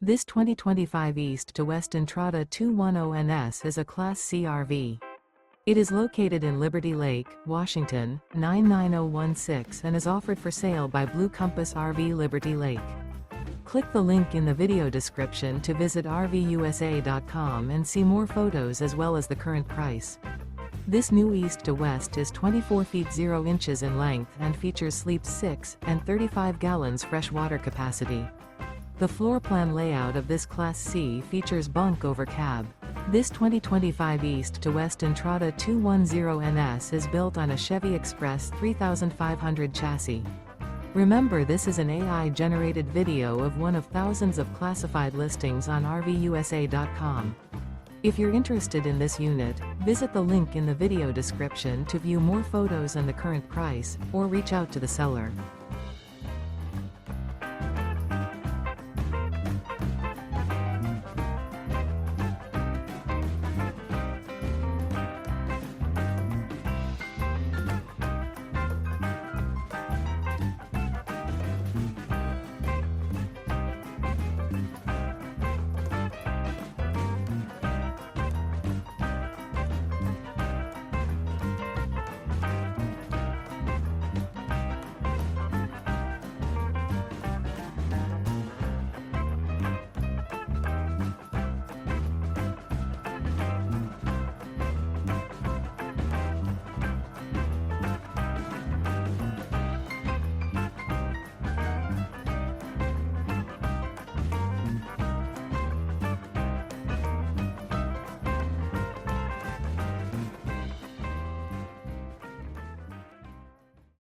This 2025 East to West Entrada 210NS is a Class C RV. It is located in Liberty Lake, Washington, 99016 and is offered for sale by Blue Compass RV Liberty Lake. Click the link in the video description to visit RVUSA.com and see more photos as well as the current price. This new East to West is 24 feet 0 inches in length and features sleeps 6 and 35 gallons fresh water capacity. The floor plan layout of this Class C features bunk over cab. This 2025 East to West Entrada 210NS is built on a Chevy Express 3500 chassis. Remember, this is an AI-generated video of one of thousands of classified listings on RVUSA.com. If you're interested in this unit, visit the link in the video description to view more photos and the current price, or reach out to the seller.